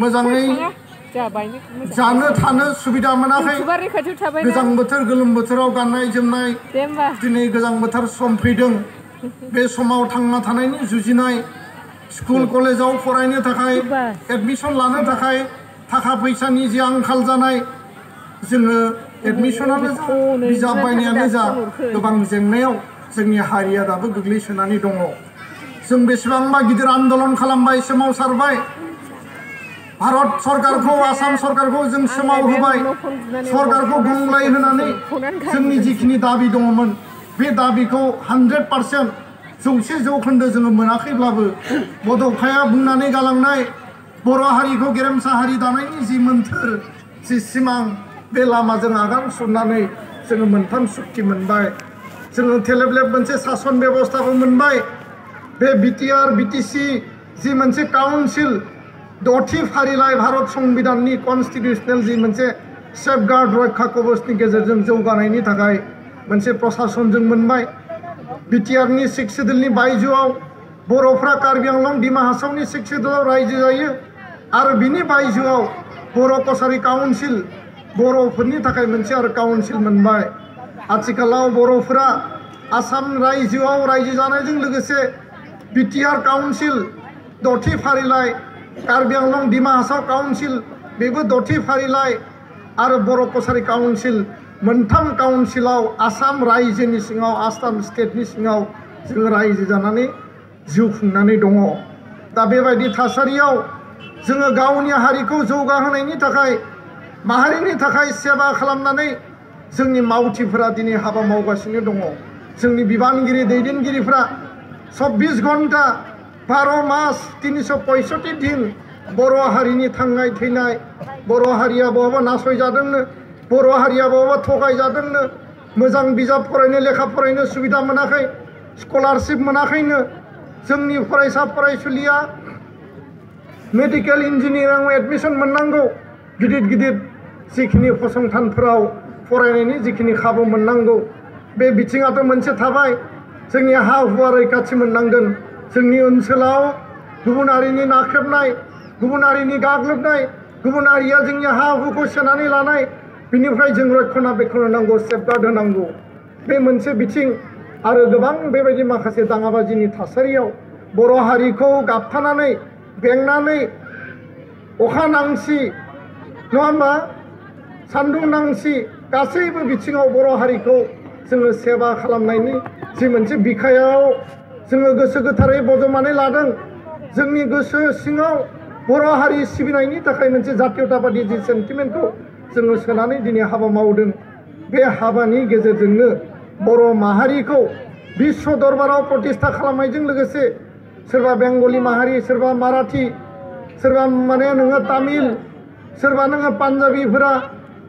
मोजाङै जानो थानो सुबिदा मोनाखै गोजां बोथोर गोलोम बोथोराव गाननाय जोमनाय दिनै गोजां बोथोर सम फैदों बे समाव थांना थानायनि जुजिनाय स्कुल कलेजाव फरायनो थाखाय एडमिशन लानो थाखाय थाखा फैसानि जे आंखाल जानाय जोङो एडमिशनानो जा बिजाब बायनायानो जा गोबां जेंनायाव जोंनि हारिया दाबो गोग्लैसोनानै दङ जों बेसेबांबा गिदिर आन्दोलन खालामबाय सोमावसारबाय भारत सरकारखौ आसाम सरकारखौ जों सोमावहोबाय सरकारखौ गंग्लाय होनानै जोंनि जिखिनि दाबि दङमोन बे दाबिखौ 100% 100% जोङो मोनाखैब्लाबो बड'फाया बुंनानै गालांनाय बर' हारिखौ गेरेमसा हारि दानायनि जि मोन्थोर जि सिमां बे लामाजों आगान सुरनानै जोङो मोनथाम सुक्ति मोनबाय जोङो थेलेबलेब मोनसे सासन बेबस्थाबो मोनबाय बे बिटिआर बिटिसि जि मोनसे काउन्सिल द'थि फारिलाइ भारत संबिधाननि कन्स्टिटिउसनेल जि मोनसे सेफगार्ड रैखा कवचनि गेजेरजों जौगानायनि थाखाय मोनसे प्रशासन जों मोनबाय बिटिआरनि 6 सिडुलनि बायजोआव बर'फ्रा कार्बि आंलं डिमा हासावनि 6 सिडुलाव रायजो जायो आरो बिनि बायजोआव बर' कसारी काउन्सिल बर'फोरनि थाखाय मोनसे आरो काउन्सिल मोनबाय आथिखालाव बर'फोरा आसाम रायजोआव रायजो जानायजों लोगोसे बिटिआर काउन्सिल द'थि फारिलाइ कार्बि आंलं डिमा हासाव काउन्सिल बेबो द'थि फारिलाइ आरो बर' कसारी काउन्सिल मोनथाम काउन्सिलाव आसाम रायजोनि सिङाव आसाम स्टेटनि सिङाव जों रायजो जानानै जिउ खुंनानै दङ दा बेबायदि थासारियाव जोङो गावनि हारिखौ जौगाहोनायनि थाखाय माहारिनि थाखाय सेवा खालामनानै जोंनि मावथिफोरा दिनै हाबा मावगासिनो दङ जोंनि बिबानगिरि दैदेनगिरिफोरा 24 घन्टा 12 मास 365 दिन बर' हारिनि थांनाय थैनाय बर' हारिया बहाबा नासयजादोंनो बर' हारिया बहाबा थगायजादोंनो मोजां बिजाब फरायनो लेखा फरायनो सुबिदा मोनाखै स्कलारशिप मोनाखैनो जोंनि फरायसा फरायसुलिया मेडिकेल इन्जिनियारिंआव एडमिशन मोननांगौ गिदिर गिदिर जिखिनि फसंथानफोराव फरायनायनि जिखिनि खाबु मोननांगौ बे बिथिङाथ' मोनसे थाबाय जोंनि हा हुआ रैखाथि मोननांगोन जोंनि ओनसोलाव गुबुन हारिनि नाख्रेबनाय गुबुन हारिनि गाग्लोबनाय गुबुन हारिया जोंनि हा हुखौ सेनानै लानाय बिनिफ्राय जों रैखा बेखौनो नांगौ सेफगार्ड होनांगौ बे मोनसे बिथिं आरो गोबां बेबायदि माखासे दाङाबाजिनि थासारियाव बर' हारिखौ गाबथानानै बेंनानै अखा नांसि नङा होमबा सान्दुं नांसि गासैबो बिथिङाव बर' हारिखौ जोङो सेवा खालामनायनि जि मोनसे बिखायाव जोङो गोसो गोथारै बजबनानै लादों जोंनि गोसो सिङाव बर' हारि सिबिनायनि थाखाय मोनसे जातीयताबादि जि सेन्टिमेन्टखौ जोङो सोनानै दिनै हाबा मावदों बे हाबानि गेजेरजोंनो बर' माहारिखौ बिश्व दरबाराव प्रतिष्ठा खालामनायजों लोगोसे सोरबा बेंगलि माहारि सोरबा माराठी सोरबा माने नोङो तामिल सोरबा नोङो पान्जाबिफोरा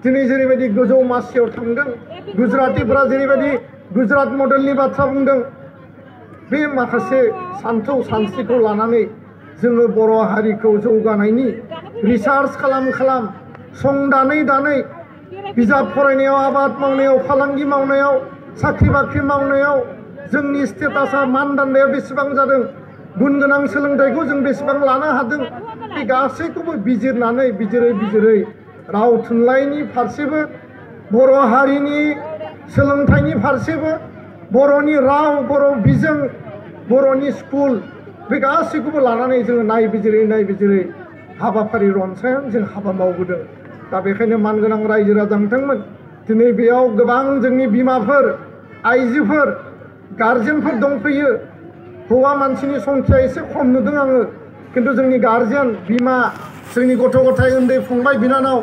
दिनै जेरैबायदि गोजौ मासियाव थांदों गुजरातीफोरा जेरैबायदि गुजरात मडेलनि बाथ्रा बुंदों बे माखासे सान्थौ सानस्रिखौ लानानै जोङो बर' हारिखौ जौगानायनि रिसार्च खालाम संदानै बिजाब फरायनायाव आबाद मावनायाव फालांगि मावनायाव साख्रि बाख्रि मावनायाव जोंनि स्टेटासा मानदान्दाया बेसेबां जादों गुन गोनां सोलोंथाइखौ जों बेसेबां लानो हादों बे गासैखौबो बिजिरनानै बिजिरै राव थुनलाइनि फारसेबो बर' हारिनि सोलोंथाइनि फारसेबो बर'नि राव बर' बिजों बर'नि स्कुल बे गासैखौबो लानानै जोङो नायबिजिरै हाबाफारि रनसायाव जों हाबा मावबोदों दा बेखायनो मानगोनां रायजो राजा बिथांमोन दिनै बेयाव गोबां जोंनि बिमाफोर आइजोफोर गार्जेनफोर दंफैयो हौवा मानसिनि संख्या एसे खम नुदों आङो खिन्थु जोंनि गार्जेन बिमा जोंनि गथ' गथाय उन्दै फंबाय बिनानाव